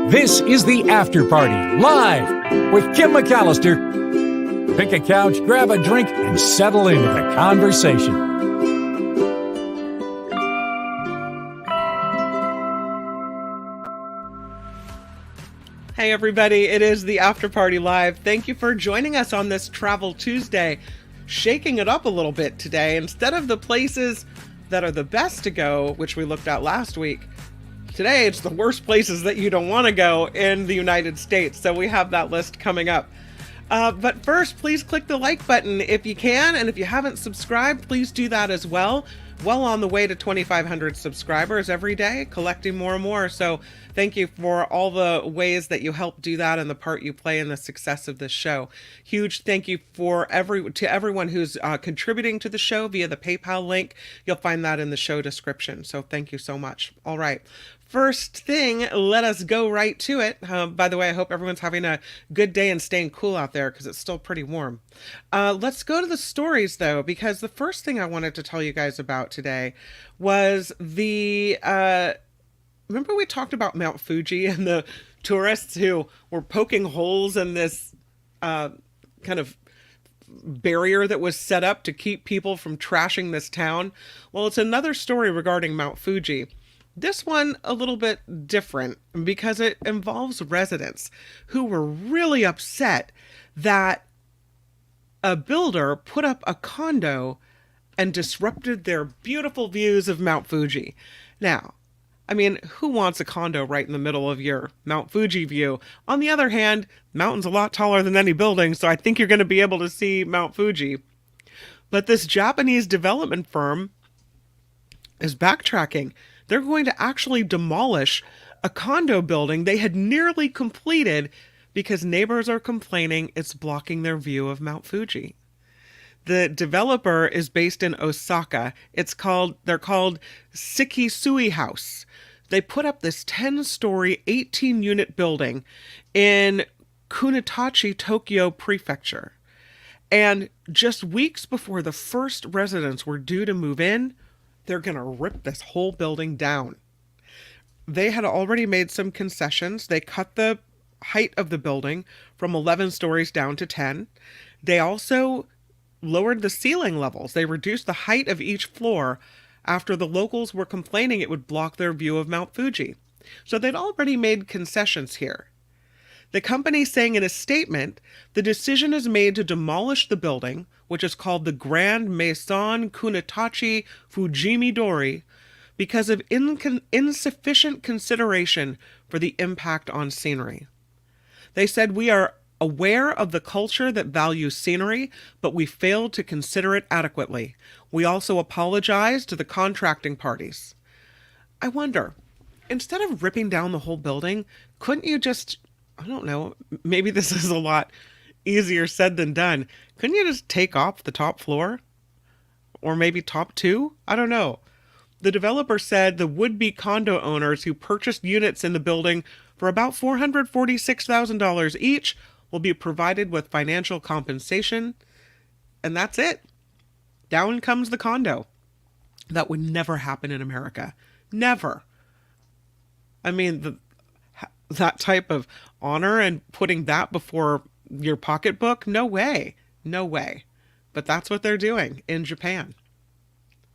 This is the After Party, live with Kim McAllister. Pick a couch, grab a drink, and settle into the conversation. Hey everybody, it is the After Party Live. Thank you for joining us on this Travel Tuesday. Shaking it up a little bit today. Instead of the places that are the best to go, which we looked at last week, today it's the worst places that you don't want to go in the United States. So we have that list coming up. But first, please click the like button if you can. And if you haven't subscribed, please do that as well. Well on the way to 2,500 subscribers every day, collecting more and more. So thank you for all the ways that you help do that and the part you play in the success of this show. Huge thank you to everyone who's contributing to the show via the PayPal link. You'll find that in the show description. So thank you so much. All right. First thing, let us go right to it. By the way, I hope everyone's having a good day and staying cool out there because it's still pretty warm. Let's go to the stories, though, because the first thing I wanted to tell you guys about today was remember we talked about Mount Fuji and the tourists who were poking holes in this kind of barrier that was set up to keep people from trashing this town? Well, it's another story regarding Mount Fuji. This one a little bit different because it involves residents who were really upset that a builder put up a condo and disrupted their beautiful views of Mount Fuji. Now, I mean, who wants a condo right in the middle of your Mount Fuji view? On the other hand, mountain's a lot taller than any building, so I think you're going to be able to see Mount Fuji. But this Japanese development firm is backtracking. They're going to actually demolish a condo building they had nearly completed because neighbors are complaining it's blocking their view of Mount Fuji. The developer is based in Osaka. They're called Sekisui House. They put up this 10-story, 18-unit building in Kunitachi, Tokyo Prefecture. And just weeks before the first residents were due to move in, they're going to rip this whole building down. They had already made some concessions. They cut the height of the building from 11 stories down to 10. They also lowered the ceiling levels. They reduced the height of each floor after the locals were complaining it would block their view of Mount Fuji. So they'd already made concessions here. The company saying in a statement, the decision is made to demolish the building, which is called the Grand Maison Kunitachi Fujimidori, because of insufficient consideration for the impact on scenery. They said, we are aware of the culture that values scenery, but we failed to consider it adequately. We also apologize to the contracting parties. I wonder, instead of ripping down the whole building, couldn't you just, I don't know, maybe this is a lot easier said than done. Couldn't you just take off the top floor? Or maybe top two? I don't know. The developer said the would-be condo owners who purchased units in the building for about $446,000 each will be provided with financial compensation. And that's it. Down comes the condo. That would never happen in America. Never. I mean, that type of honor and putting that before your pocketbook? No way. No way. But that's what they're doing in Japan.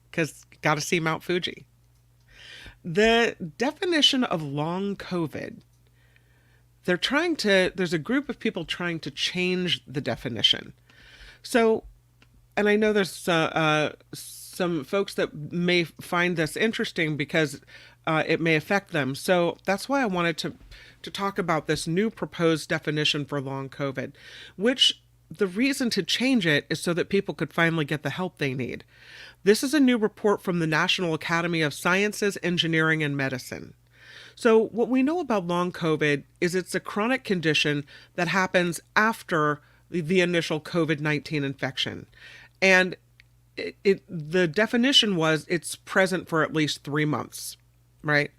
Because got to see Mount Fuji. The definition of long COVID, there's a group of people trying to change the definition. So, and I know there's some folks that may find this interesting because it may affect them. So that's why I wanted to talk about this new proposed definition for long COVID, which the reason to change it is so that people could finally get the help they need. This is a new report from the National Academy of Sciences, Engineering, and Medicine. So what we know about long COVID is it's a chronic condition that happens after the initial COVID-19 infection. And the definition was it's present for at least 3 months, right?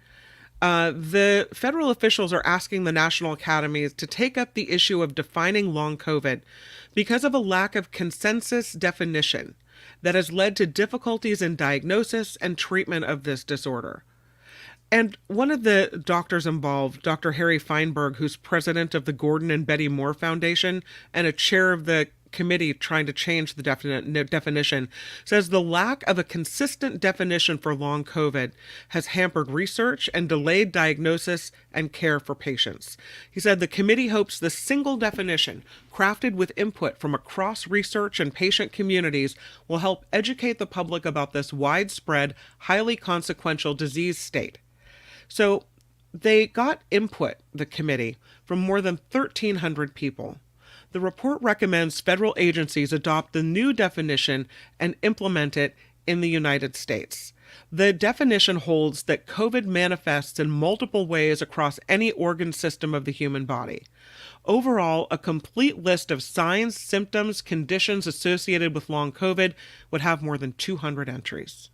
The federal officials are asking the national academies to take up the issue of defining long COVID because of a lack of consensus definition that has led to difficulties in diagnosis and treatment of this disorder. And one of the doctors involved, Dr. Harry Feinberg, who's president of the Gordon and Betty Moore Foundation and a chair of the committee trying to change the definition, says the lack of a consistent definition for long COVID has hampered research and delayed diagnosis and care for patients. He said the committee hopes the single definition, crafted with input from across research and patient communities, will help educate the public about this widespread, highly consequential disease state. So they got input, the committee, from more than 1,300 people. The report recommends federal agencies adopt the new definition and implement it in the United States. The definition holds that COVID manifests in multiple ways across any organ system of the human body. Overall, a complete list of signs, symptoms, conditions associated with long COVID would have more than 200 entries.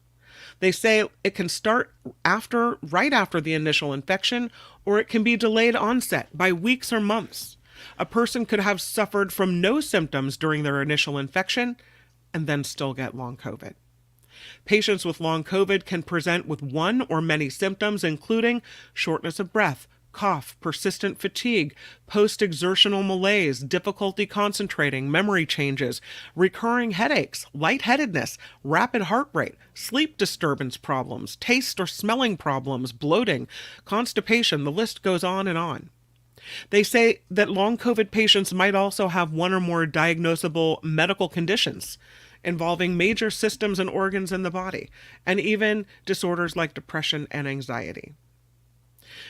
They say it can start right after the initial infection, or it can be delayed onset by weeks or months. A person could have suffered from no symptoms during their initial infection and then still get long COVID. Patients with long COVID can present with one or many symptoms, including shortness of breath, cough, persistent fatigue, post-exertional malaise, difficulty concentrating, memory changes, recurring headaches, lightheadedness, rapid heart rate, sleep disturbance problems, taste or smelling problems, bloating, constipation. The list goes on and on. They say that long COVID patients might also have one or more diagnosable medical conditions involving major systems and organs in the body, and even disorders like depression and anxiety.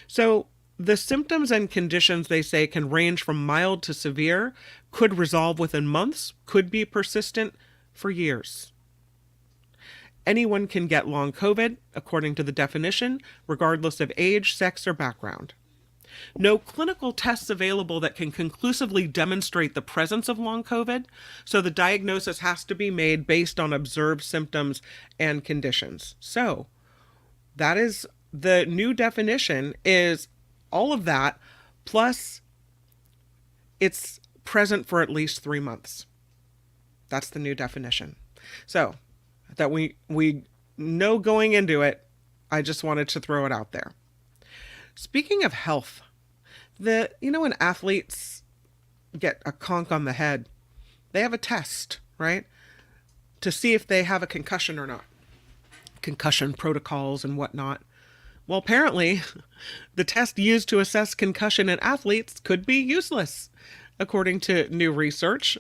So the symptoms and conditions, they say, can range from mild to severe, could resolve within months, could be persistent for years. Anyone can get long COVID, according to the definition, regardless of age, sex, or background. No clinical tests available that can conclusively demonstrate the presence of long COVID, so the diagnosis has to be made based on observed symptoms and conditions. So that is the new definition, is all of that, plus it's present for at least 3 months. That's the new definition. So that we know going into it, I just wanted to throw it out there. Speaking of health, when athletes get a conk on the head, they have a test, right? To see if they have a concussion or not. Concussion protocols and whatnot. Well, apparently, the test used to assess concussion in athletes could be useless. According to new research,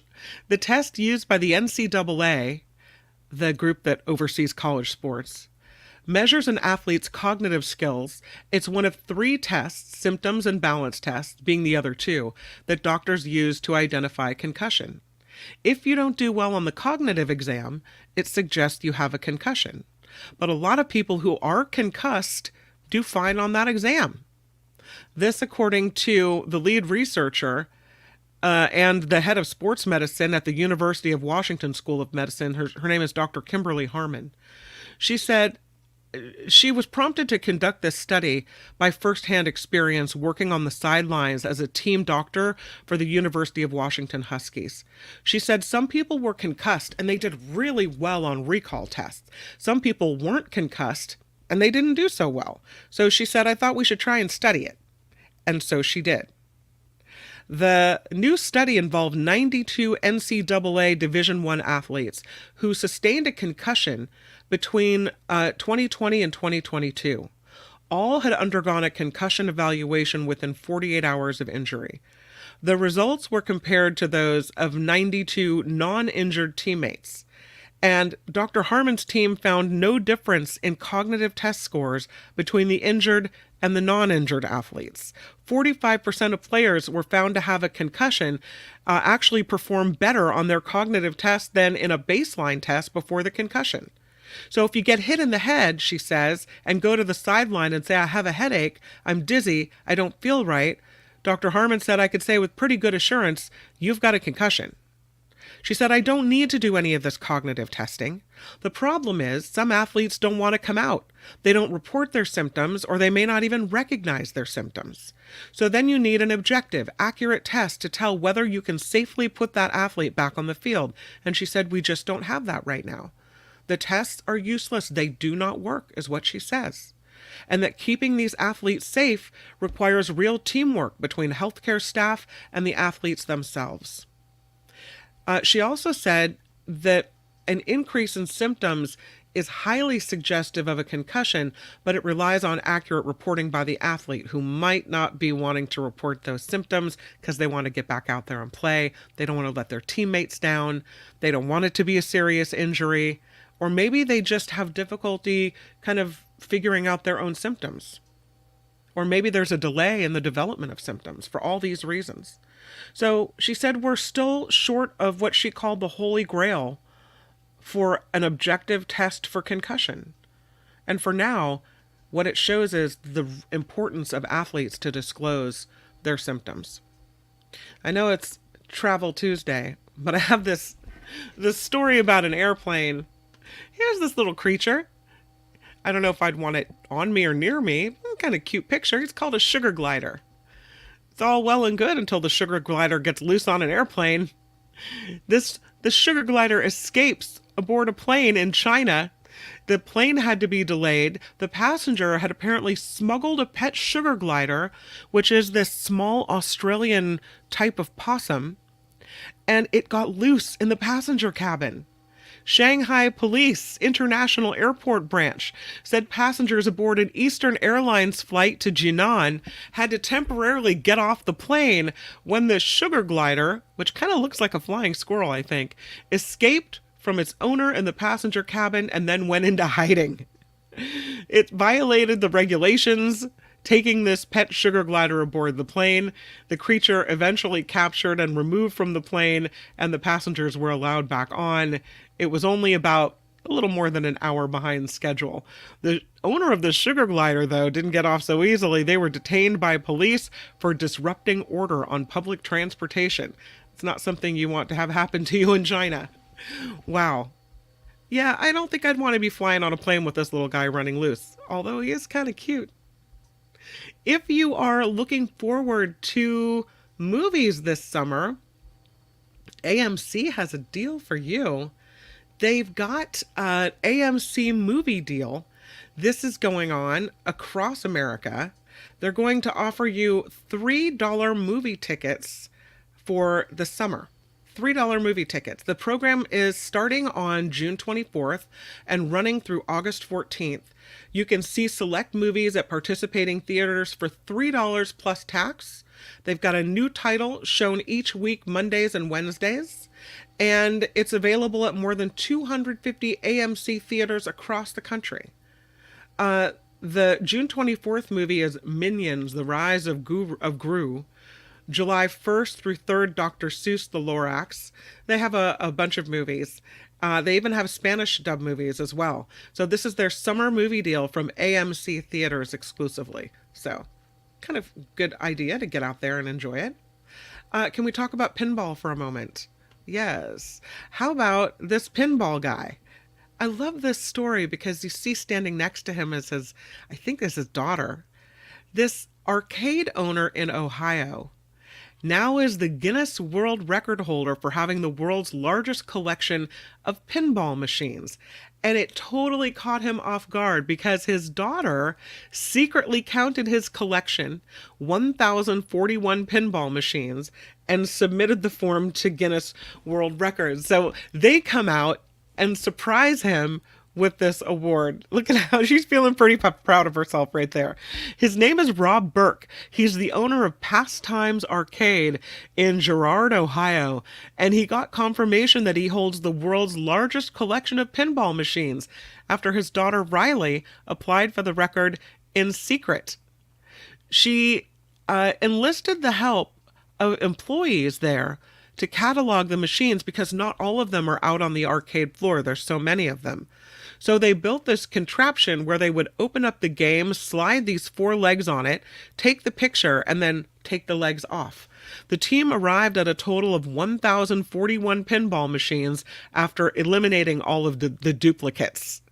the test used by the NCAA, the group that oversees college sports, measures an athlete's cognitive skills. It's one of 3 tests, symptoms and balance tests being the other 2, that doctors use to identify concussion. If you don't do well on the cognitive exam, it suggests you have a concussion. But a lot of people who are concussed do fine on that exam. This, according to the lead researcher and the head of sports medicine at the University of Washington School of Medicine. Her name is Dr. Kimberly Harmon. She said she was prompted to conduct this study by firsthand experience working on the sidelines as a team doctor for the University of Washington Huskies. She said some people were concussed and they did really well on recall tests. Some people weren't concussed and they didn't do so well. So she said, I thought we should try and study it. And so she did. The new study involved 92 NCAA Division I athletes who sustained a concussion between 2020 and 2022. All had undergone a concussion evaluation within 48 hours of injury. The results were compared to those of 92 non-injured teammates. And Dr. Harmon's team found no difference in cognitive test scores between the injured and the non-injured athletes. 45% of players were found to have a concussion actually perform better on their cognitive test than in a baseline test before the concussion. So if you get hit in the head, she says, and go to the sideline and say, I have a headache, I'm dizzy, I don't feel right, Dr. Harmon said I could say with pretty good assurance, you've got a concussion. She said, I don't need to do any of this cognitive testing. The problem is some athletes don't want to come out. They don't report their symptoms, or they may not even recognize their symptoms. So then you need an objective, accurate test to tell whether you can safely put that athlete back on the field. And she said, we just don't have that right now. The tests are useless. They do not work, is what she says. and that keeping these athletes safe requires real teamwork between healthcare staff and the athletes themselves. She also said that an increase in symptoms is highly suggestive of a concussion, but it relies on accurate reporting by the athlete, who might not be wanting to report those symptoms because they want to get back out there and play. They don't want to let their teammates down. They don't want it to be a serious injury. Or maybe they just have difficulty kind of figuring out their own symptoms. Or maybe there's a delay in the development of symptoms for all these reasons. So she said we're still short of what she called the Holy Grail for an objective test for concussion. And for now, what it shows is the importance of athletes to disclose their symptoms. I know it's Travel Tuesday, but I have this story about an airplane. Here's this little creature. I don't know if I'd want it on me or near me. Kind of cute picture. It's called a sugar glider. It's all well and good until the sugar glider gets loose on an airplane. The sugar glider escapes aboard a plane in China. The plane had to be delayed. The passenger had apparently smuggled a pet sugar glider, which is this small Australian type of possum, and it got loose in the passenger cabin. Shanghai Police International Airport Branch said passengers aboard an Eastern Airlines flight to Jinan had to temporarily get off the plane when the sugar glider, which kind of looks like a flying squirrel, I think, escaped from its owner in the passenger cabin and then went into hiding. It violated the regulations, taking this pet sugar glider aboard the plane. The creature eventually captured and removed from the plane, and the passengers were allowed back on. It was only about a little more than an hour behind schedule. The owner of the sugar glider, though, didn't get off so easily. They were detained by police for disrupting order on public transportation. It's not something you want to have happen to you in China. Wow. Yeah, I don't think I'd want to be flying on a plane with this little guy running loose, although he is kind of cute. If you are looking forward to movies this summer, AMC has a deal for you. They've got an AMC movie deal. This is going on across America. They're going to offer you $3 movie tickets for the summer. $3 movie tickets. The program is starting on June 24th and running through August 14th. You can see select movies at participating theaters for $3 plus tax. They've got a new title shown each week, Mondays and Wednesdays, and it's available at more than 250 AMC theaters across the country. The June 24th movie is Minions: The Rise of Gru. July 1st through 3rd, Dr. Seuss the Lorax. They have a bunch of movies. They even have Spanish dub movies as well. So this is their summer movie deal from AMC Theaters exclusively. So kind of good idea to get out there and enjoy it. Can we talk about pinball for a moment? Yes. How about this pinball guy? I love this story because you see standing next to him is I think is his daughter. This arcade owner in Ohio now is the Guinness World Record holder for having the world's largest collection of pinball machines. And it totally caught him off guard because his daughter secretly counted his collection, 1,041 pinball machines, and submitted the form to Guinness World Records. So they come out and surprise him with this award. Look at how she's feeling pretty proud of herself right there. His name is Rob Burke. He's the owner of Pastimes Arcade in Girard, Ohio, and he got confirmation that he holds the world's largest collection of pinball machines after his daughter Riley applied for the record in secret. She enlisted the help of employees there to catalog the machines because not all of them are out on the arcade floor. There's so many of them. So they built this contraption where they would open up the game, slide these 4 legs on it, take the picture, and then take the legs off. The team arrived at a total of 1,041 pinball machines after eliminating all of the duplicates.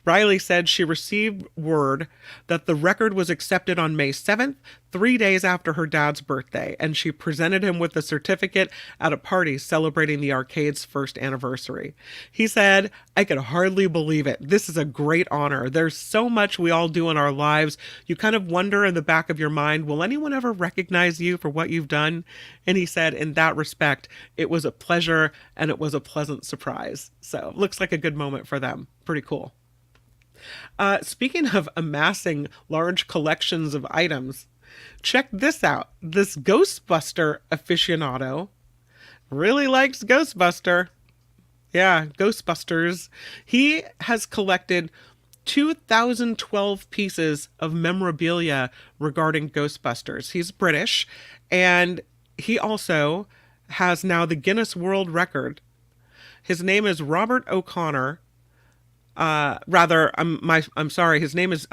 Riley said she received word that the record was accepted on May 7th, 3 days after her dad's birthday, and she presented him with the certificate at a party celebrating the arcade's first anniversary. He said, "I could hardly believe it. This is a great honor. There's so much we all do in our lives. You kind of wonder in the back of your mind, will anyone ever recognize you for what you've done?" And he said, in that respect, it was a pleasure and it was a pleasant surprise. So looks like a good moment for them. Pretty cool. Speaking of amassing large collections of items, check this out. This Ghostbuster aficionado really likes Ghostbuster. Yeah, Ghostbusters. He has collected 2012 pieces of memorabilia regarding Ghostbusters. He's British, and he also has now the Guinness World Record. His name is Robert O'Connor. I'm sorry. His name is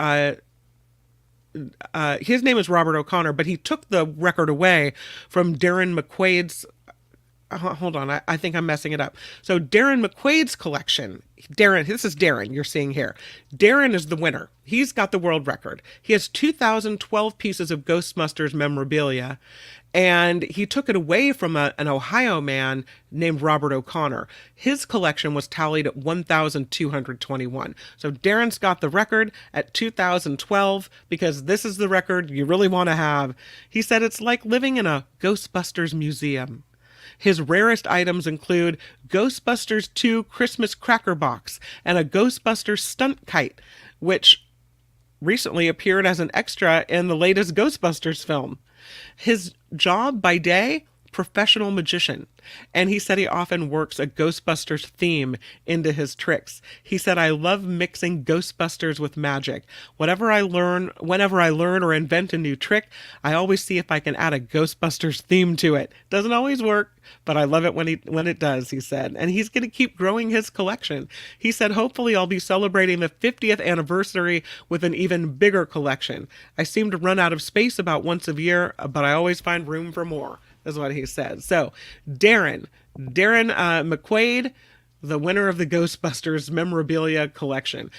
Robert O'Connor, but he took the record away from Darren McQuaid's. Hold on, I think I'm messing it up. So Darren McQuaid's collection. This is Darren you're seeing here. Darren is the winner. He's got the world record. He has 2012 pieces of Ghostbusters memorabilia, and he took it away from an Ohio man named Robert O'Connor. His collection was tallied at 1,221. So Darren's got the record at 2012 because this is the record you really want to have. He said it's like living in a Ghostbusters museum. His rarest items include Ghostbusters 2 Christmas Cracker Box and a Ghostbusters stunt kite, which recently appeared as an extra in the latest Ghostbusters film. His job by day, professional magician. And he said he often works a Ghostbusters theme into his tricks. He said, "I love mixing Ghostbusters with magic. Whenever I learn or invent a new trick, I always see if I can add a Ghostbusters theme to it. Doesn't always work, but I love it when it does," he said. And he's going to keep growing his collection. He said, "Hopefully I'll be celebrating the 50th anniversary with an even bigger collection. I seem to run out of space about once a year, but I always find room for more," is what he said. So Darren McQuaid, the winner of the Ghostbusters memorabilia collection.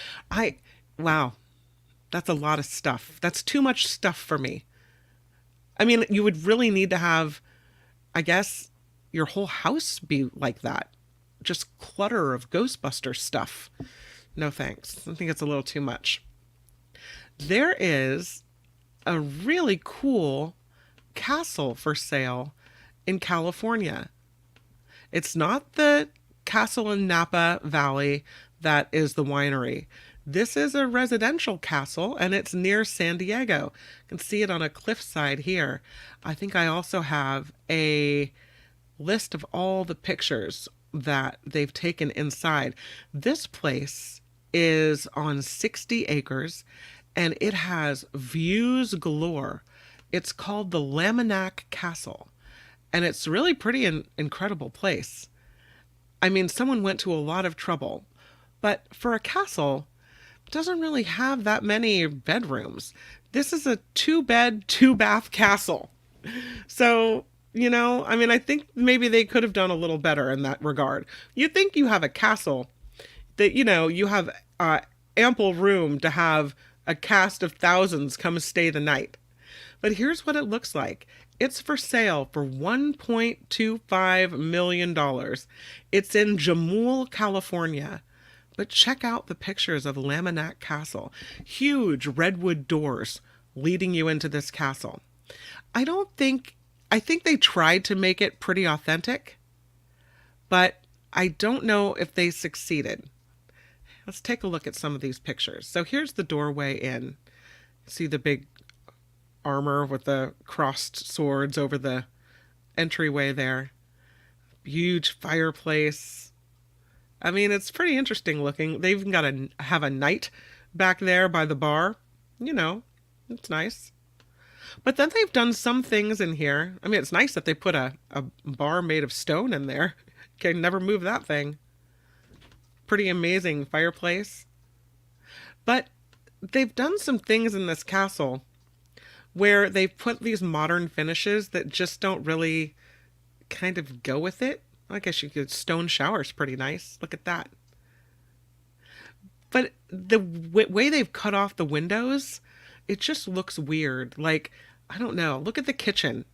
Wow, that's a lot of stuff. That's too much stuff for me. I mean, you would really need to have, I guess, your whole house be like that. Just clutter of Ghostbuster stuff. No thanks. I think it's a little too much. There is a really cool castle for sale in California. It's not the castle in Napa Valley that is the winery. This is a residential castle, and it's near San Diego. You can see it on a cliffside here. I think I also have a list of all the pictures that they've taken inside. This place is on 60 acres, and it has views galore. It's called the Laminack Castle, and it's really pretty incredible place. I mean, someone went to a lot of trouble, but for a castle, it doesn't really have that many bedrooms. This is a 2-bed, 2-bath castle. So, I mean, I think maybe they could have done a little better in that regard. You think you have a castle that, you have ample room to have a cast of thousands come stay the night. But here's what it looks like. It's for sale for $1.25 million. It's in Jamul, California. But check out the pictures of Laminack Castle. Huge redwood doors leading you into this castle. I think they tried to make it pretty authentic, but I don't know if they succeeded. Let's take a look at some of these pictures. So here's the doorway in. See the big armor with the crossed swords over the entryway there. Huge fireplace. I mean, it's pretty interesting looking. They even have a knight back there by the bar. It's nice. But then they've done some things in here. I mean, it's nice that they put a bar made of stone in there. Can never move that thing. Pretty amazing fireplace. But they've done some things in this castle where they've put these modern finishes that just don't really kind of go with it. I guess you could, stone shower's pretty nice. Look at that. But the way they've cut off the windows, it just looks weird. Like, I don't know. Look at the kitchen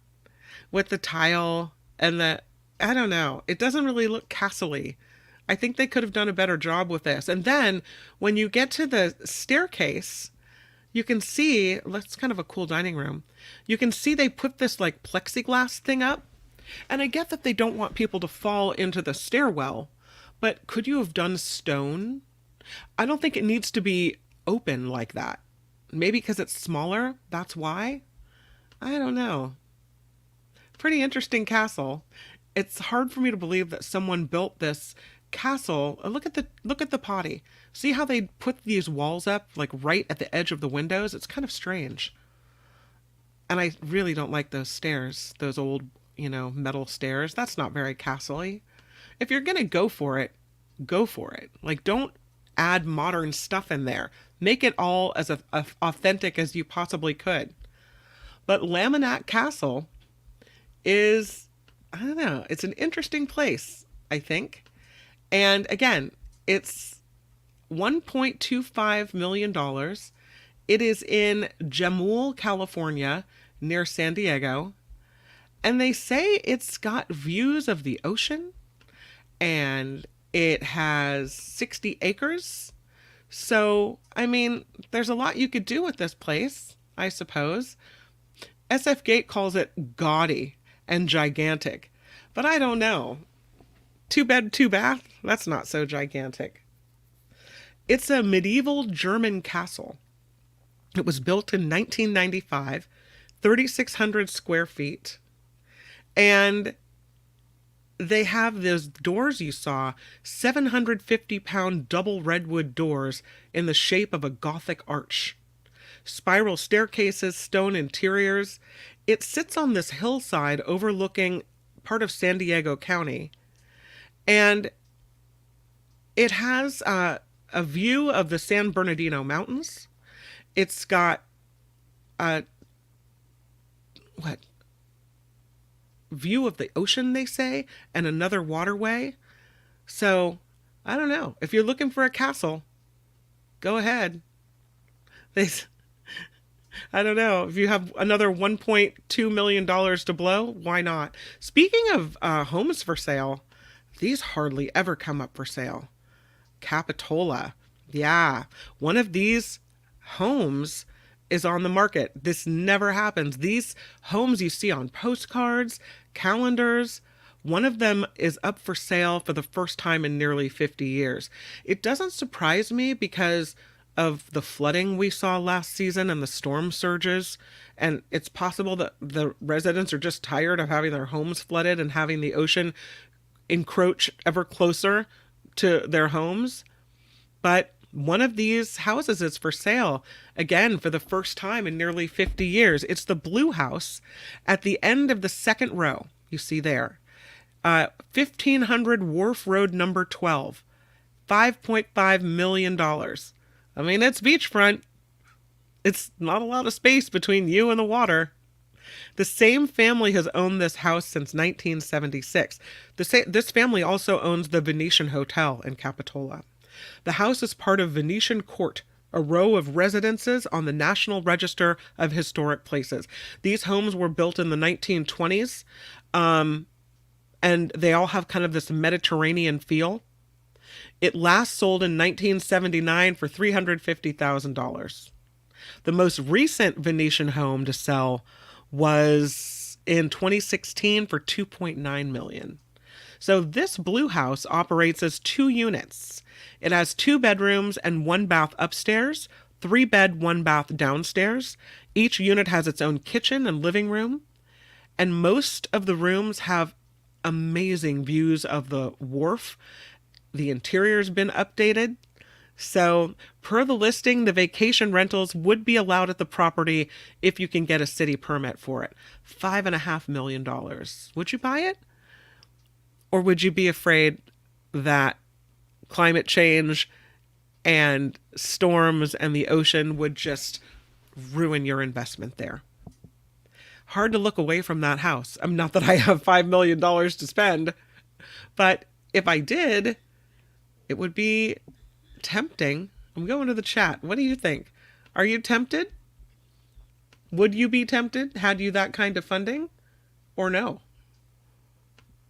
with the tile and I don't know. It doesn't really look castle-y. I think they could have done a better job with this. And then when you get to the staircase, you can see, that's kind of a cool dining room. You can see they put this like plexiglass thing up. And I get that they don't want people to fall into the stairwell, but could you have done stone? I don't think it needs to be open like that. Maybe because it's smaller, that's why? I don't know. Pretty interesting castle. It's hard for me to believe that someone built this castle. Look at the potty. See how they put these walls up like right at the edge of the windows? It's kind of strange. And I really don't like those stairs, those old, metal stairs. That's not very castle-y. If you're going to go for it, go for it. Like, don't add modern stuff in there. Make it all as authentic as you possibly could. But Laminack Castle is, I don't know, it's an interesting place, I think. And again, it's $1.25 million. It is in Jamul, California, near San Diego. And they say it's got views of the ocean, and it has 60 acres. So, I mean, there's a lot you could do with this place, I suppose. SF Gate calls it gaudy and gigantic, but I don't know. 2 bed, 2 bath? That's not so gigantic. It's a medieval German castle. It was built in 1995, 3,600 square feet. And they have those doors you saw, 750-pound double redwood doors in the shape of a Gothic arch. Spiral staircases, stone interiors. It sits on this hillside overlooking part of San Diego County. And it has a view of the San Bernardino Mountains. It's got view of the ocean, they say, and another waterway. So, I don't know. If you're looking for a castle, go ahead. I don't know. If you have another $1.2 million to blow, why not? Speaking of homes for sale, these hardly ever come up for sale. Capitola. Yeah. One of these homes is on the market. This never happens. These homes you see on postcards, calendars, one of them is up for sale for the first time in nearly 50 years. It doesn't surprise me because of the flooding we saw last season and the storm surges. And it's possible that the residents are just tired of having their homes flooded and having the ocean encroach ever closer to their homes. But one of these houses is for sale, again, for the first time in nearly 50 years. It's the Blue House at the end of the second row, you see there. 1500 Wharf Road, number 12. $5.5 million. I mean, it's beachfront. It's not a lot of space between you and the water. The same family has owned this house since 1976. This family also owns the Venetian Hotel in Capitola. The house is part of Venetian Court, a row of residences on the National Register of Historic Places. These homes were built in the 1920s, and they all have kind of this Mediterranean feel. It last sold in 1979 for $350,000. The most recent Venetian home to sell was in 2016 for $2.9 million. So this Blue House operates as 2 units. It has 2 bedrooms and 1 bath upstairs, 3 bed, 1 bath downstairs. Each unit has its own kitchen and living room. And most of the rooms have amazing views of the wharf. The interior's been updated. So, per the listing, the vacation rentals would be allowed at the property if you can get a city permit for it. $5.5 million. Would you buy it? Or would you be afraid that climate change and storms and the ocean would just ruin your investment there? Hard to look away from that house. Not that I have $5 million to spend, but if I did, it would be tempting I'm going to the chat. What do you think? Are you tempted? Would you be tempted had you that kind of funding? Or no?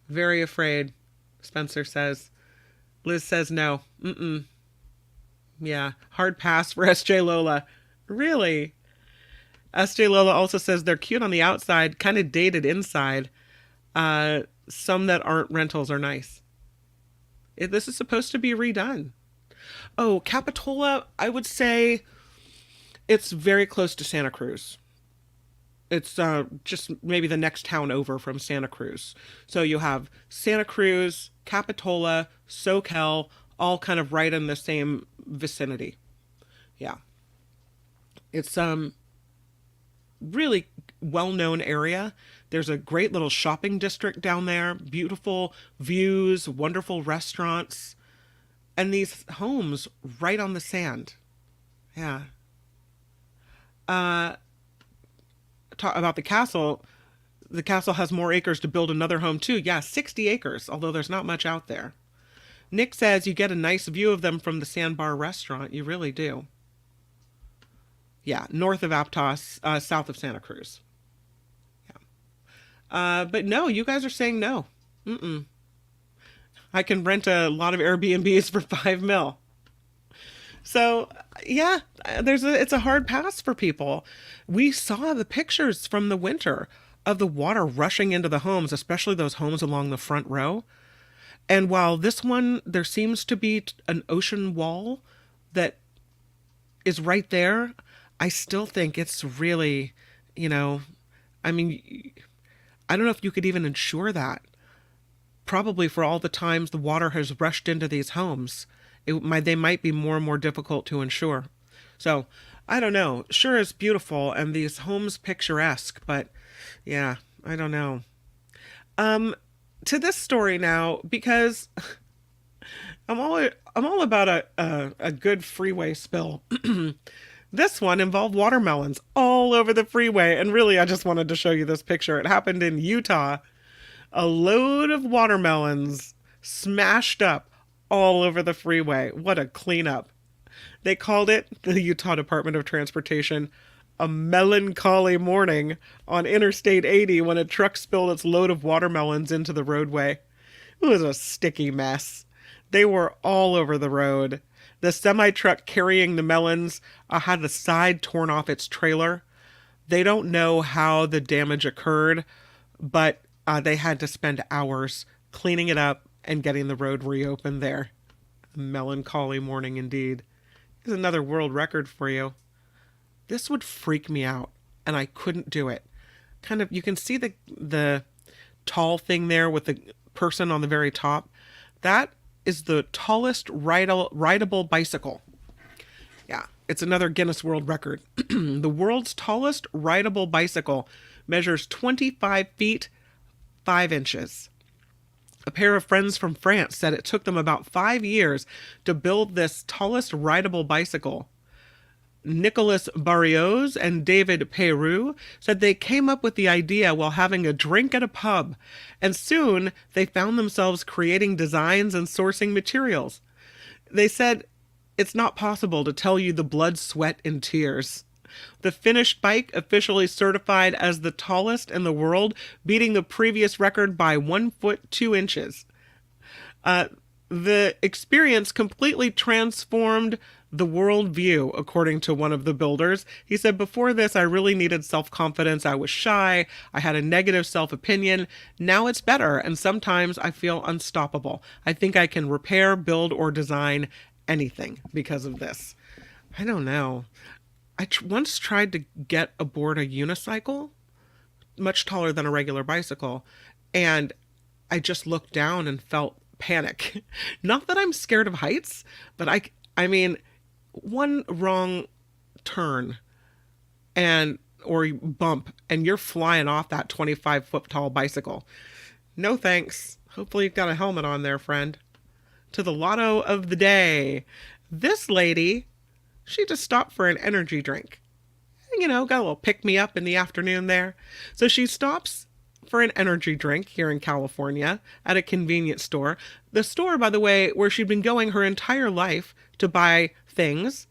Very afraid, Spencer says. Liz says no. Mm-mm. Yeah, hard pass for SJ Lola. Really? SJ Lola also says they're cute on the outside, kind of dated inside. Some that aren't rentals are nice. This is supposed to be redone. Oh, Capitola, I would say it's very close to Santa Cruz. It's just maybe the next town over from Santa Cruz. So you have Santa Cruz, Capitola, SoCal, all kind of right in the same vicinity. Yeah. It's really well-known area. There's a great little shopping district down there, beautiful views, wonderful restaurants, and these homes right on the sand. Yeah. Talk about the castle. The castle has more acres to build another home too. Yeah, 60 acres, although there's not much out there. Nick says you get a nice view of them from the Sandbar restaurant. You really do. Yeah, north of Aptos, south of Santa Cruz. Yeah. But no, you guys are saying no. Mm-mm. I can rent a lot of Airbnbs for $5 million. So yeah, it's a hard pass for people. We saw the pictures from the winter of the water rushing into the homes, especially those homes along the front row. And while this one, there seems to be an ocean wall that is right there, I still think it's really, I mean, I don't know if you could even insure that. Probably for all the times the water has rushed into these homes, they might be more and more difficult to insure. So, I don't know. Sure is beautiful and these homes picturesque, but yeah, I don't know. To this story now, because I'm all about a good freeway spill. This one involved watermelons all over the freeway, and really I just wanted to show you this picture. It happened in Utah. A load of watermelons smashed up all over the freeway. What a cleanup. They called it, the Utah Department of Transportation, a melancholy morning on Interstate 80 when a truck spilled its load of watermelons into the roadway. It was a sticky mess. They were all over the road. The semi-truck carrying the melons had the side torn off its trailer. They don't know how the damage occurred, but they had to spend hours cleaning it up and getting the road reopened there. A melancholy morning indeed. Here's another world record for you. This would freak me out, and I couldn't do it. Kind of, you can see the tall thing there with the person on the very top. That is the tallest rideable bicycle. Yeah, it's another Guinness World Record. The world's tallest rideable bicycle measures 25 feet, 5 inches. A pair of friends from France said it took them about 5 years to build this tallest rideable bicycle. Nicolas Barrios and David Peyrou said they came up with the idea while having a drink at a pub, and soon they found themselves creating designs and sourcing materials. They said, "It's not possible to tell you the blood, sweat, and tears." The finished bike officially certified as the tallest in the world, beating the previous record by 1 foot 2 inches. The experience completely transformed the world view, according to one of the builders. He said, "Before this, I really needed self-confidence. I was shy. I had a negative self-opinion. Now it's better, and sometimes I feel unstoppable. I think I can repair, build, or design anything because of this." I don't know. I once tried to get aboard a unicycle, much taller than a regular bicycle, and I just looked down and felt panic. Not that I'm scared of heights, but I mean, one wrong turn or bump and you're flying off that 25-foot tall bicycle. No thanks. Hopefully you've got a helmet on there, friend. To the lotto of the day. This lady, she just stopped for an energy drink. Got a little pick-me-up in the afternoon there. So she stops for an energy drink here in California at a convenience store. The store, by the way, where she'd been going her entire life to buy things,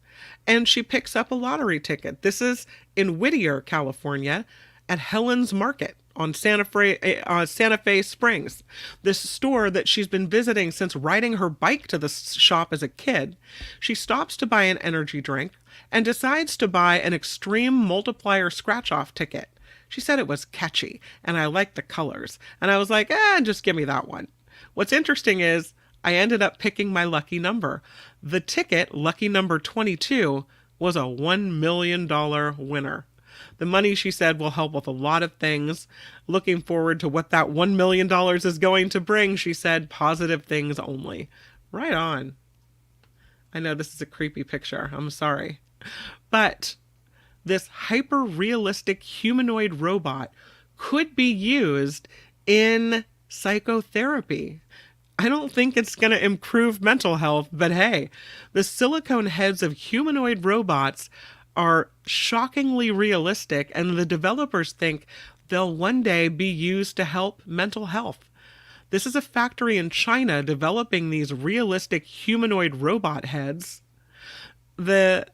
and she picks up a lottery ticket. This is in Whittier, California, at Helen's Market on Santa Fe Springs. This store that she's been visiting since riding her bike to the shop as a kid. She stops to buy an energy drink and decides to buy an extreme multiplier scratch-off ticket. She said it was catchy, and I liked the colors. And I was like, just give me that one. What's interesting is I ended up picking my lucky number. The ticket, lucky number 22, was a $1 million winner. The money, she said, will help with a lot of things. Looking forward to what that $1 million is going to bring, she said, positive things only. Right on. I know this is a creepy picture. I'm sorry. But this hyper-realistic humanoid robot could be used in psychotherapy. I don't think it's going to improve mental health, but hey, the silicone heads of humanoid robots are shockingly realistic, and the developers think they'll one day be used to help mental health. This is a factory in China developing these realistic humanoid robot heads. It's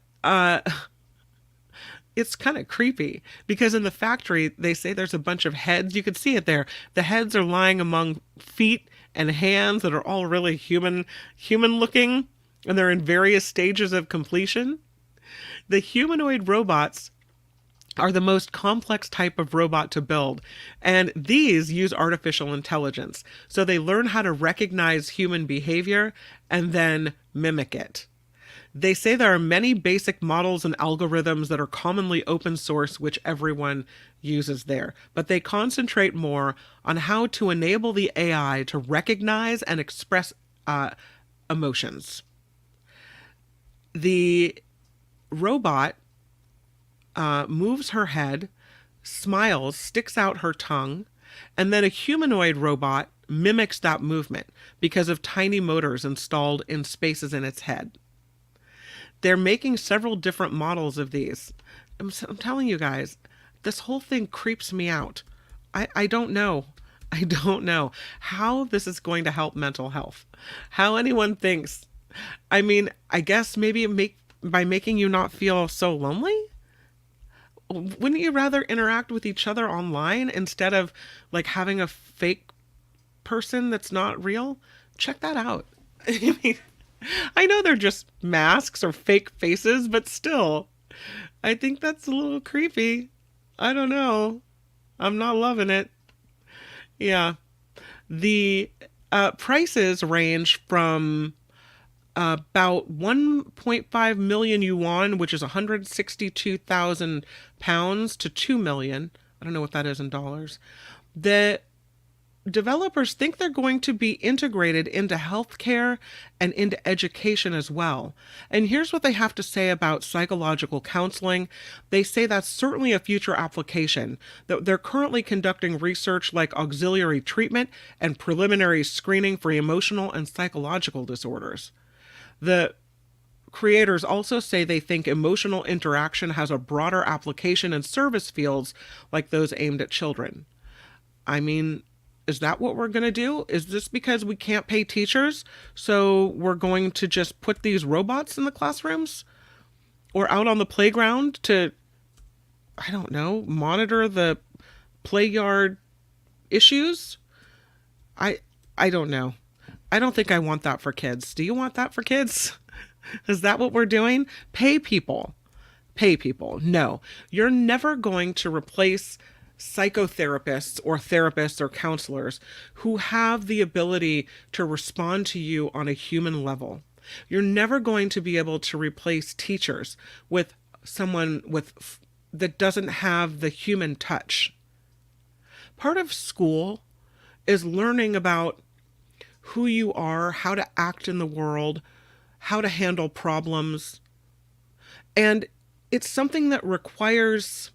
kind of creepy because in the factory, they say there's a bunch of heads. You can see it there. The heads are lying among feet and hands that are all really human looking, and they're in various stages of completion. The humanoid robots are the most complex type of robot to build, and these use artificial intelligence. So they learn how to recognize human behavior and then mimic it. They say there are many basic models and algorithms that are commonly open source, which everyone uses there, but they concentrate more on how to enable the AI to recognize and express emotions. The robot moves her head, smiles, sticks out her tongue, and then a humanoid robot mimics that movement because of tiny motors installed in spaces in its head. They're making several different models of these. I'm telling you guys, this whole thing creeps me out. I don't know. I don't know how this is going to help mental health. How anyone thinks. I mean, I guess maybe by making you not feel so lonely? Wouldn't you rather interact with each other online instead of like having a fake person that's not real? Check that out. I mean, I know they're just masks or fake faces, but still, I think that's a little creepy. I don't know. I'm not loving it. Yeah. The prices range from about 1.5 million yuan, which is 162,000 pounds, to 2 million. I don't know what that is in dollars. The developers think they're going to be integrated into healthcare and into education as well. And here's what they have to say about psychological counseling. They say that's certainly a future application. They're currently conducting research like auxiliary treatment and preliminary screening for emotional and psychological disorders. The creators also say they think emotional interaction has a broader application in service fields like those aimed at children. I mean, is that what we're going to do? Is this because we can't pay teachers, so we're going to just put these robots in the classrooms or out on the playground to, I don't know, monitor the play yard issues? I don't know. I don't think I want that for kids. Do you want that for kids? Is that what we're doing? Pay people. Pay people. No, you're never going to replace psychotherapists or therapists or counselors who have the ability to respond to you on a human level. You're never going to be able to replace teachers with someone that doesn't have the human touch. Part of school is learning about who you are, how to act in the world, how to handle problems. And it's something that requires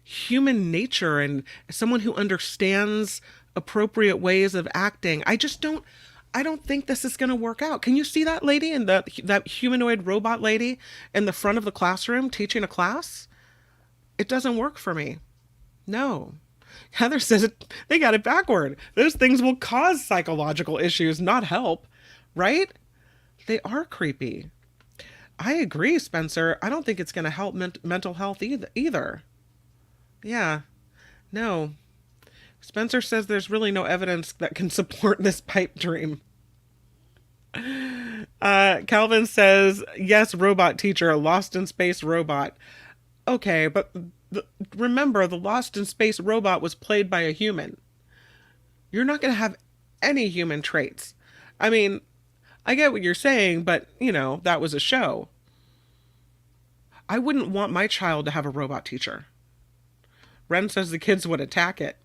human nature and someone who understands appropriate ways of acting. I don't think this is going to work out. Can you see that lady and that humanoid robot lady in the front of the classroom teaching a class? It doesn't work for me. No. Heather says they got it backward. Those things will cause psychological issues, not help, right? They are creepy. I agree, Spencer. I don't think it's going to help mental health either. Yeah, no. Spencer says there's really no evidence that can support this pipe dream. Calvin says, yes, robot teacher, lost in space robot. Okay, but remember, the lost in space robot was played by a human. You're not going to have any human traits. I mean, I get what you're saying, but, that was a show. I wouldn't want my child to have a robot teacher. Ren says the kids would attack it.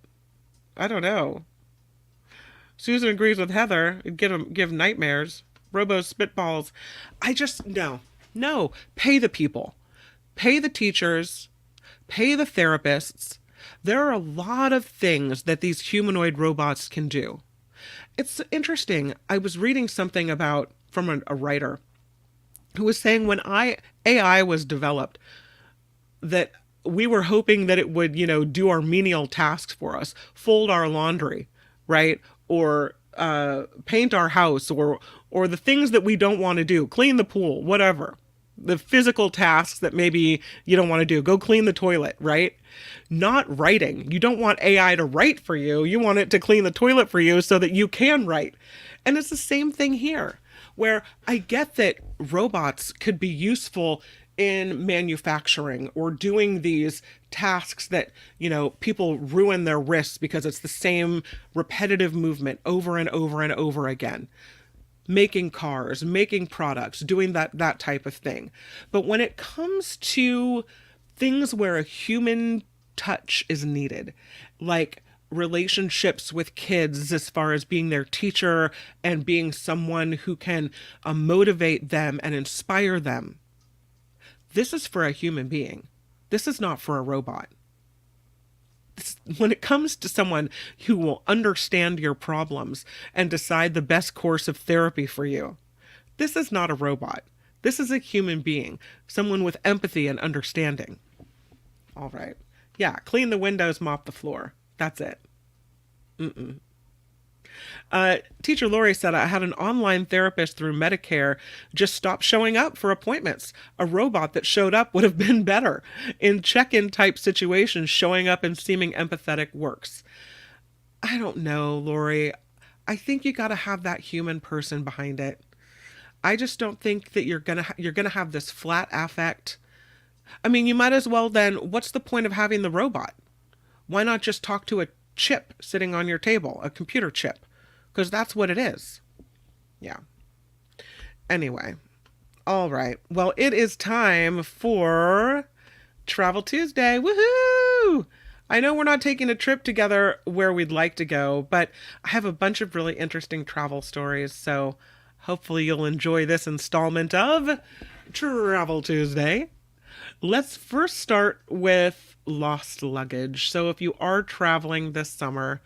I don't know. Susan agrees with Heather. It'd give nightmares. Robo's spitballs. No. Pay the people. Pay the teachers. Pay the therapists. There are a lot of things that these humanoid robots can do. It's interesting. I was reading something from a writer who was saying when AI was developed, that we were hoping that it would, do our menial tasks for us, fold our laundry, right? Or paint our house, or the things that we don't want to do, clean the pool, whatever. The physical tasks that maybe you don't want to do, go clean the toilet, right? Not writing. You don't want AI to write for you. You want it to clean the toilet for you so that you can write. And it's the same thing here, where I get that robots could be useful in manufacturing or doing these tasks that, people ruin their wrists because it's the same repetitive movement over and over and over again. Making cars, making products, doing that type of thing. But when it comes to things where a human touch is needed, like relationships with kids as far as being their teacher and being someone who can motivate them and inspire them, this is for a human being. This is not for a robot. When it comes to someone who will understand your problems and decide the best course of therapy for you, this is not a robot. This is a human being, someone with empathy and understanding. All right. Yeah, clean the windows, mop the floor. That's it. Teacher Lori said, I had an online therapist through Medicare just stop showing up for appointments. A robot that showed up would have been better. In check-in type situations, showing up and seeming empathetic works. I don't know, Lori. I think you got to have that human person behind it. I just don't think that you're gonna have this flat affect. I mean, you might as well then, what's the point of having the robot? Why not just talk to a chip sitting on your table, a computer chip? Because that's what it is. Yeah. Anyway. All right. Well, it is time for Travel Tuesday. Woohoo! I know we're not taking a trip together where we'd like to go, but I have a bunch of really interesting travel stories, so hopefully you'll enjoy this installment of Travel Tuesday. Let's first start with lost luggage. So if you are traveling this summer,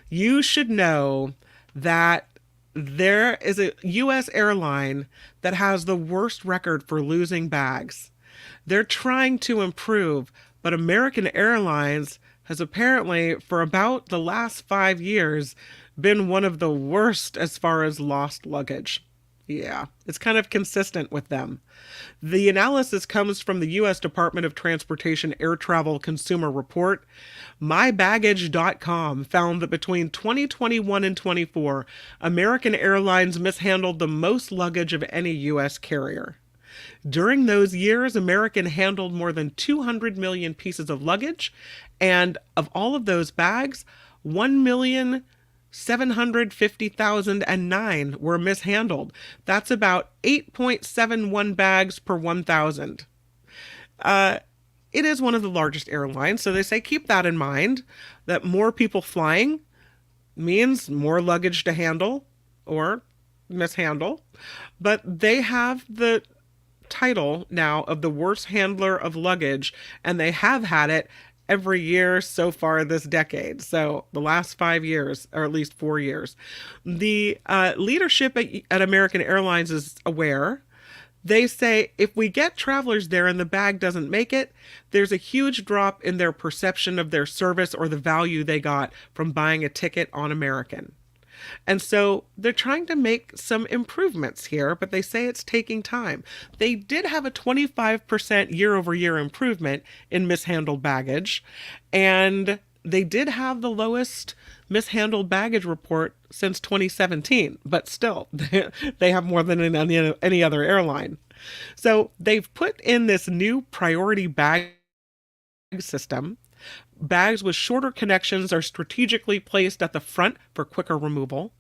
you should know that there is a U.S. airline that has the worst record for losing bags. They're trying to improve, but American Airlines has apparently, for about the last 5 years, been one of the worst as far as lost luggage. Yeah, it's kind of consistent with them. The analysis comes from the U.S. Department of Transportation Air Travel Consumer Report. MyBaggage.com found that between 2021 and 24, American Airlines mishandled the most luggage of any U.S. carrier. During those years, American handled more than 200 million pieces of luggage, and of all of those bags, 1,750,009 were mishandled. That's about 8.71 bags per 1,000. It is one of the largest airlines, so they say keep that in mind, that more people flying means more luggage to handle or mishandle. But they have the title now of the worst handler of luggage, and they have had it every year so far this decade. So the last 5 years, or at least 4 years. The leadership at American Airlines is aware. They say if we get travelers there and the bag doesn't make it, there's a huge drop in their perception of their service or the value they got from buying a ticket on American. And so they're trying to make some improvements here, but they say it's taking time. They did have a 25% year over year improvement in mishandled baggage, and they did have the lowest mishandled baggage report since 2017, but still, they have more than any other airline. So they've put in this new priority bag system. Bags with shorter connections are strategically placed at the front for quicker removal.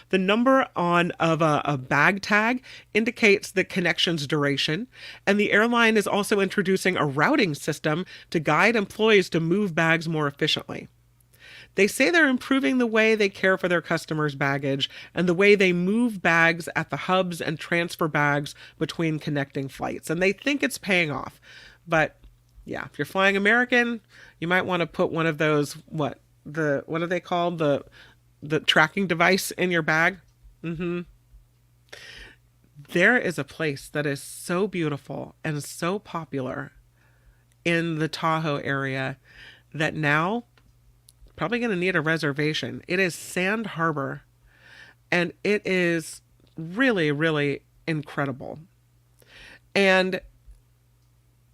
The number of a bag tag indicates the connection's duration, and the airline is also introducing a routing system to guide employees to move bags more efficiently. They say they're improving the way they care for their customers' baggage and the way they move bags at the hubs and transfer bags between connecting flights, and they think it's paying off. But yeah, if you're flying American, you might want to put one of those, what are they called? The tracking device in your bag. There is a place that is so beautiful and so popular in the Tahoe area that now probably going to need a reservation. It is Sand Harbor, and it is really, really incredible. And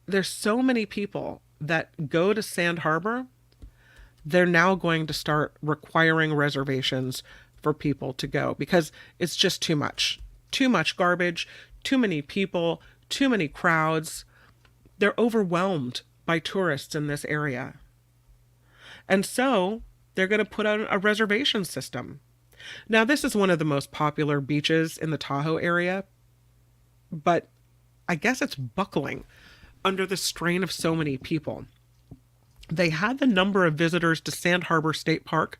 there's so many people that go to Sand Harbor, they're now going to start requiring reservations for people to go because it's just too much. Too much garbage, too many people, too many crowds. They're overwhelmed by tourists in this area. And so they're going to put out a reservation system. Now, this is one of the most popular beaches in the Tahoe area, but I guess it's buckling under the strain of so many people. They had the number of visitors to Sand Harbor State Park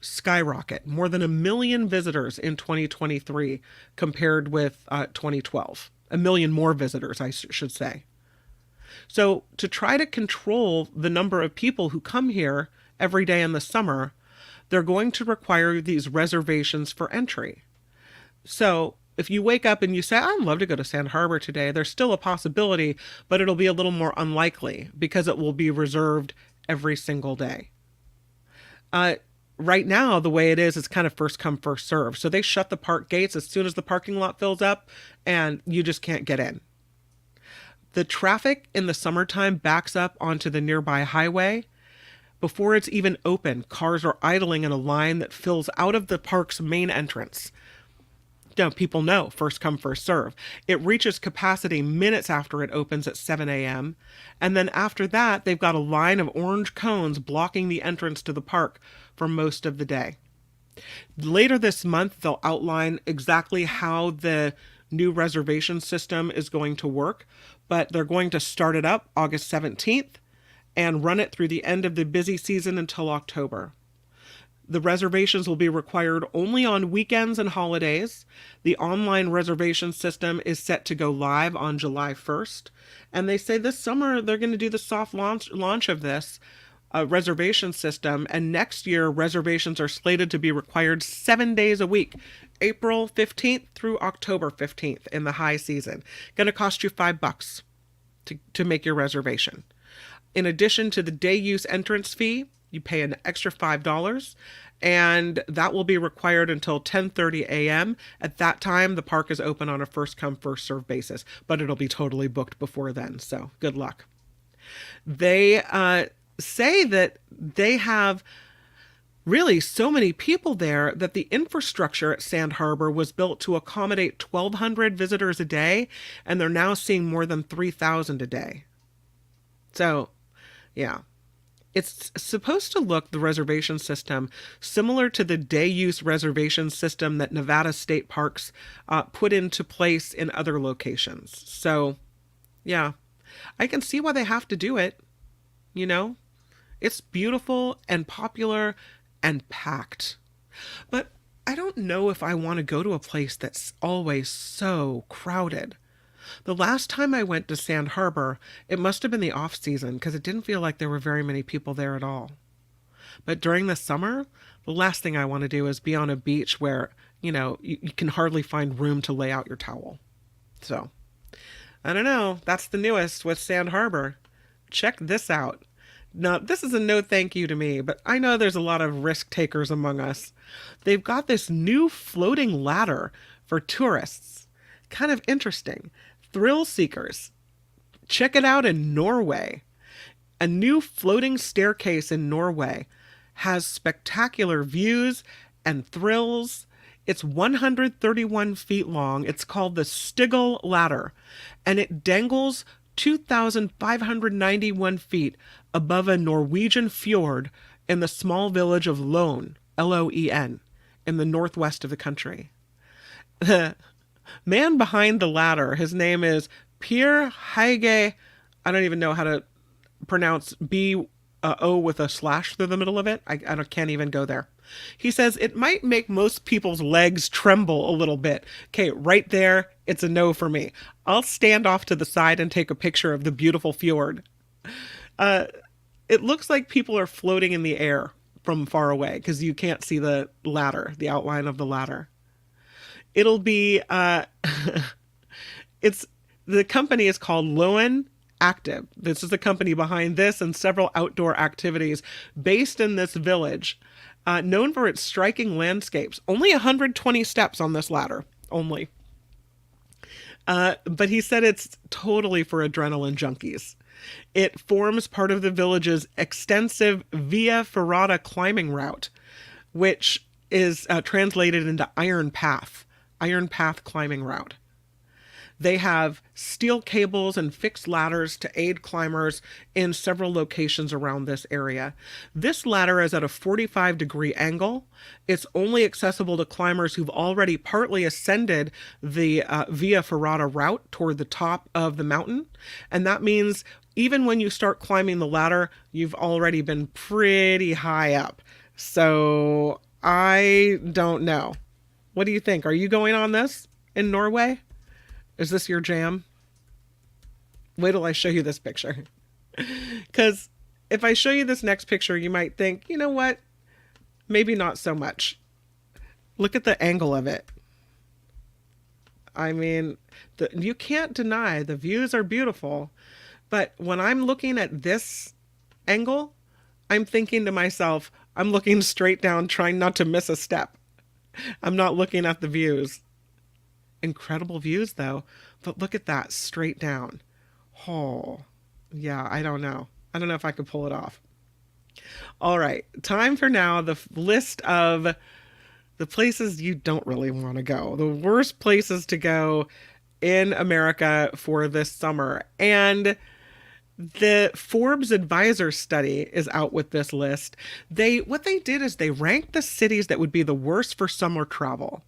skyrocket, more than 1 million visitors in 2023 compared with 2012. 1 million more visitors, I should say. So to try to control the number of people who come here every day in the summer, they're going to require these reservations for entry. So if you wake up and you say, I'd love to go to Sand Harbor today, there's still a possibility, but it'll be a little more unlikely because it will be reserved every single day. Right now, the way it is, it's kind of first come, first serve. So they shut the park gates as soon as the parking lot fills up, and you just can't get in. The traffic in the summertime backs up onto the nearby highway. Before it's even open, cars are idling in a line that fills out of the park's main entrance. Now, people know, first come, first serve. It reaches capacity minutes after it opens at 7 a.m. And then after that, they've got a line of orange cones blocking the entrance to the park for most of the day. Later this month, they'll outline exactly how the new reservation system is going to work, but they're going to start it up August 17th and run it through the end of the busy season until October. The reservations will be required only on weekends and holidays. The online reservation system is set to go live on July 1st. And they say this summer they're going to do the soft launch of this reservation system. And next year, reservations are slated to be required 7 days a week, April 15th through October 15th in the high season. Going to cost you $5 to make your reservation. In addition to the day use entrance fee, you pay an extra $5, and that will be required until 10:30 a.m. At that time, the park is open on a first come, first serve basis, but it'll be totally booked before then, so good luck. They say that they have really so many people there that the infrastructure at Sand Harbor was built to accommodate 1,200 visitors a day, and they're now seeing more than 3,000 a day. So, yeah. It's supposed to look, the reservation system, similar to the day use reservation system that Nevada state parks put into place in other locations. So, yeah, I can see why they have to do it. You know, it's beautiful and popular and packed. But I don't know if I want to go to a place that's always so crowded. The last time I went to Sand Harbor, it must have been the off season because it didn't feel like there were very many people there at all. But during the summer, the last thing I want to do is be on a beach where, you know, you can hardly find room to lay out your towel. So, I don't know. That's the newest with Sand Harbor. Check this out. Now, this is a no thank you to me, but I know there's a lot of risk takers among us. They've got this new floating ladder for tourists. Kind of interesting. Thrill seekers. Check it out in Norway. A new floating staircase in Norway has spectacular views and thrills. It's 131 feet long. It's called the Stigel Ladder, and it dangles 2,591 feet above a Norwegian fjord in the small village of Loen, Loen, in the northwest of the country. The man behind the ladder, his name is Per Heige. I don't even know how to pronounce O with a slash through the middle of it. I can't even go there. He says it might make most people's legs tremble a little bit. Okay, right there, it's a no for me. I'll stand off to the side and take a picture of the beautiful fjord. It looks like people are floating in the air from far away because you can't see the ladder, the outline of the ladder. It'll be, the company is called Loen Active. This is the company behind this and several outdoor activities based in this village, known for its striking landscapes. Only 120 steps on this ladder, only. But he said it's totally for adrenaline junkies. It forms part of the village's extensive Via Ferrata climbing route, which is translated into Iron Path climbing route. They have steel cables and fixed ladders to aid climbers in several locations around this area. This ladder is at a 45-degree angle. It's only accessible to climbers who've already partly ascended the Via Ferrata route toward the top of the mountain. And that means even when you start climbing the ladder, you've already been pretty high up. So I don't know. What do you think? Are you going on this in Norway? Is this your jam? Wait till I show you this picture. Because if I show you this next picture, you might think, you know what? Maybe not so much. Look at the angle of it. I mean, you can't deny the views are beautiful. But when I'm looking at this angle, I'm thinking to myself, I'm looking straight down, trying not to miss a step. I'm not looking at the views. Incredible views though, but look at that straight down. Oh, yeah, I don't know if I could pull it off. All right, time for now the list of the places you don't really want to go, the worst places to go in America for this summer. And the Forbes Advisor study is out with this list. What they did is they ranked the cities that would be the worst for summer travel.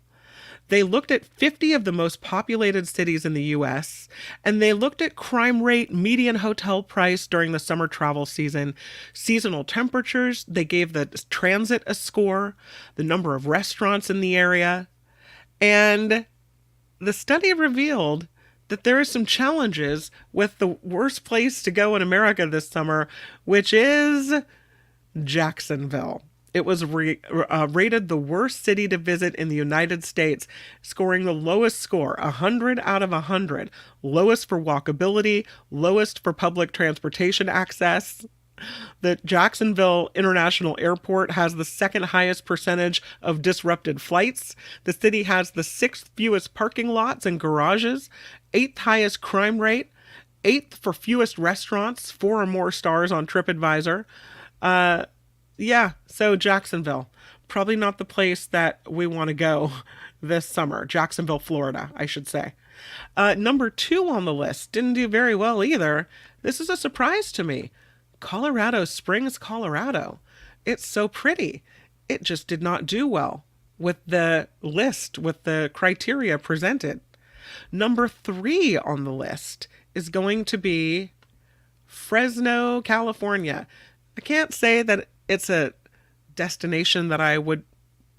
They looked at 50 of the most populated cities in the U.S., and they looked at crime rate, median hotel price during the summer travel season, seasonal temperatures. They gave the transit a score, the number of restaurants in the area. And the study revealed that there are some challenges with the worst place to go in America this summer, which is Jacksonville. It was rated the worst city to visit in the United States, scoring the lowest score, 100 out of 100. Lowest for walkability, lowest for public transportation access. The Jacksonville International Airport has the second highest percentage of disrupted flights. The city has the sixth fewest parking lots and garages, eighth highest crime rate, eighth for fewest restaurants, 4 or more stars on TripAdvisor. Yeah, so Jacksonville, probably not the place that we want to go this summer. Jacksonville, Florida, I should say. Number 2 on the list, didn't do very well either. This is a surprise to me. Colorado Springs, Colorado. It's so pretty. It just did not do well with the list, with the criteria presented. Number 3 on the list is going to be Fresno, California. I can't say that it's a destination that I would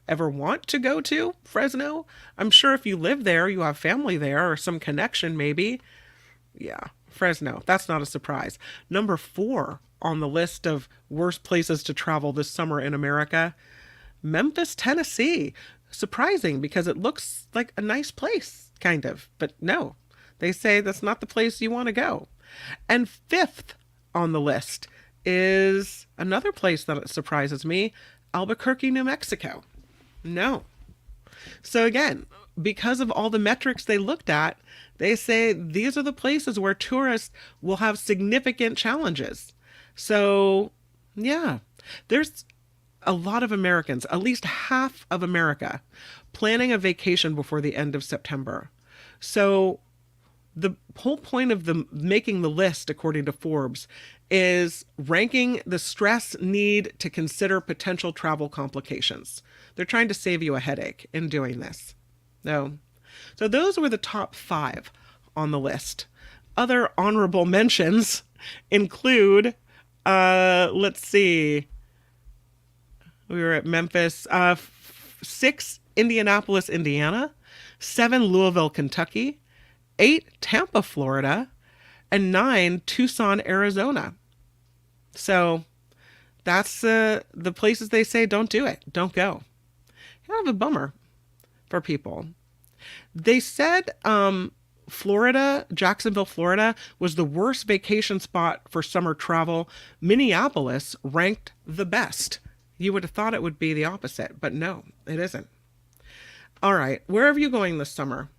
ever want to go to, Fresno. I'm sure if you live there, you have family there or some connection maybe. Yeah, Fresno. That's not a surprise. Number 4 on the list of worst places to travel this summer in America, Memphis, Tennessee. Surprising because it looks like a nice place, kind of. But no, they say that's not the place you want to go. And 5th on the list is another place that surprises me, Albuquerque, New Mexico. No. So again, because of all the metrics they looked at, they say these are the places where tourists will have significant challenges. So, yeah, there's a lot of Americans, at least half of America, planning a vacation before the end of September. So the whole point of the making the list, according to Forbes, is ranking the stress need to consider potential travel complications. They're trying to save you a headache in doing this. So those were the top 5 on the list. Other honorable mentions include, let's see, we were at Memphis, 6, Indianapolis, Indiana, 7, Louisville, Kentucky, 8, Tampa, Florida, and 9, Tucson, Arizona. So that's the places they say don't do it. Don't go. Kind of a bummer for people. They said Florida, Jacksonville, Florida, was the worst vacation spot for summer travel. Minneapolis ranked the best. You would have thought it would be the opposite, but no, it isn't. All right, where are you going this summer?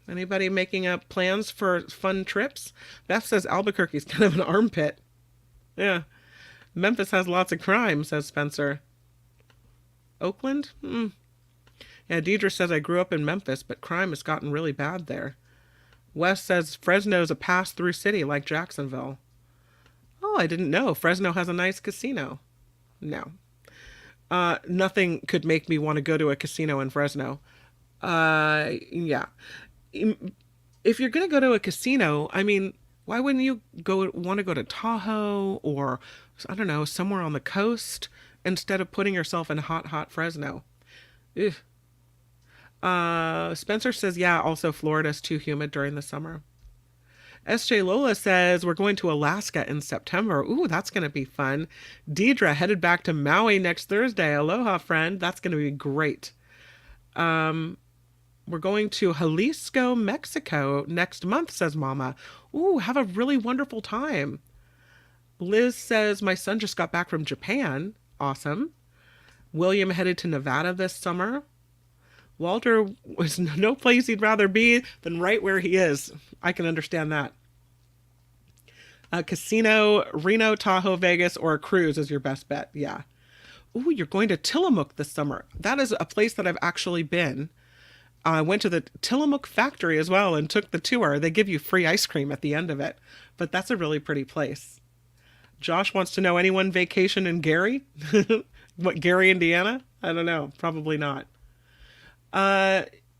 Anybody making up plans for fun trips? Beth says Albuquerque's kind of an armpit. Yeah. Memphis has lots of crime, says Spencer. Oakland? Yeah, Deidre says I grew up in Memphis, but crime has gotten really bad there. Wes says Fresno's a pass-through city like Jacksonville. Oh, I didn't know. Fresno has a nice casino. No. Nothing could make me want to go to a casino in Fresno. Yeah. If you're going to go to a casino, I mean, why wouldn't you want to go to Tahoe or, I don't know, somewhere on the coast instead of putting yourself in hot Fresno? Ugh. Spencer says, yeah, also Florida's too humid during the summer. SJ Lola says, we're going to Alaska in September. Ooh, that's going to be fun. Deidre headed back to Maui next Thursday. Aloha, friend. That's going to be great. We're going to Jalisco, Mexico next month, says Mama. Ooh, have a really wonderful time. Liz says, my son just got back from Japan. Awesome. William headed to Nevada this summer. Walter was no place he'd rather be than right where he is. I can understand that. A casino, Reno, Tahoe, Vegas, or a cruise is your best bet. Yeah. Ooh, you're going to Tillamook this summer. That is a place that I've actually been. I went to the Tillamook factory as well and took the tour. They give you free ice cream at the end of it. But that's a really pretty place. Josh wants to know, anyone vacation in Gary? What, Gary, Indiana? I don't know. Probably not.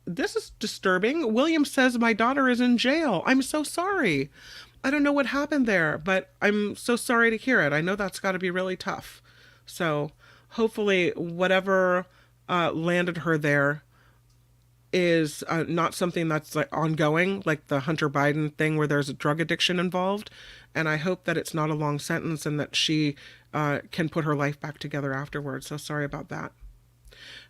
This is disturbing. William says my daughter is in jail. I'm so sorry. I don't know what happened there, but I'm so sorry to hear it. I know that's got to be really tough. So hopefully whatever landed her there is not something that's like ongoing, like the Hunter Biden thing where there's a drug addiction involved. And I hope that it's not a long sentence and that she can put her life back together afterwards. So sorry about that.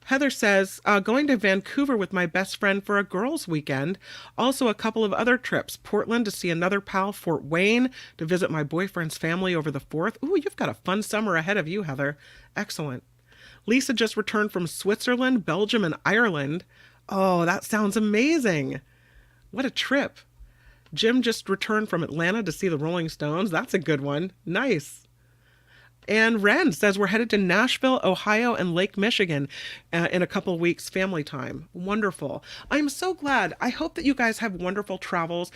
Heather says, going to Vancouver with my best friend for a girls' weekend. Also a couple of other trips. Portland to see another pal, Fort Wayne to visit my boyfriend's family over the 4th. Ooh, you've got a fun summer ahead of you, Heather. Excellent. Lisa just returned from Switzerland, Belgium, and Ireland. Oh, that sounds amazing. What a trip. Jim just returned from Atlanta to see the Rolling Stones. That's a good one. Nice. And Ren says we're headed to Nashville, Ohio, and Lake Michigan in a couple weeks, family time. Wonderful. I'm so glad. I hope that you guys have wonderful travels.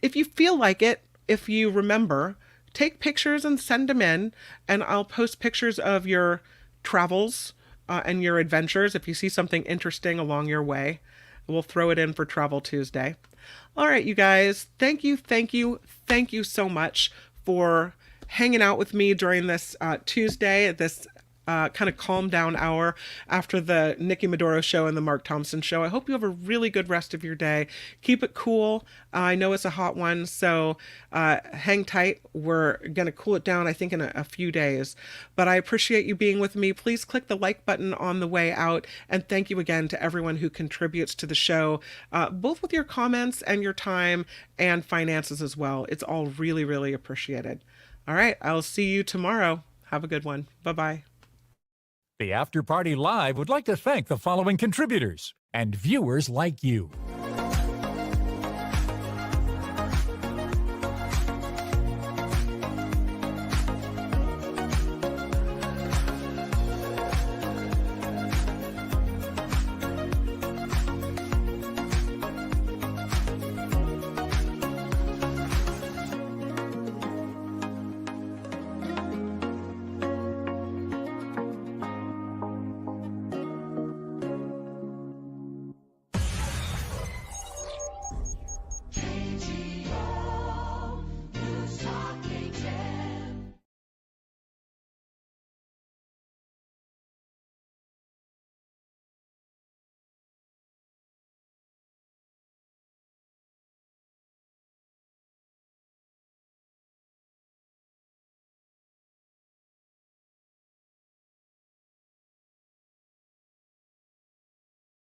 If you feel like it, if you remember, take pictures and send them in, and I'll post pictures of your travels and your adventures. If you see something interesting along your way, we'll throw it in for Travel Tuesday. All right, you guys. Thank you so much for hanging out with me during this Tuesday, this kind of calm down hour after the Nikki Maduro show and the Mark Thompson show. I hope you have a really good rest of your day. Keep it cool. I know it's a hot one, so hang tight. We're going to cool it down, I think, in a few days. But I appreciate you being with me. Please click the like button on the way out. And thank you again to everyone who contributes to the show, both with your comments and your time and finances as well. It's all really, really appreciated. All right, I'll see you tomorrow. Have a good one. Bye-bye. The After Party Live would like to thank the following contributors and viewers like you.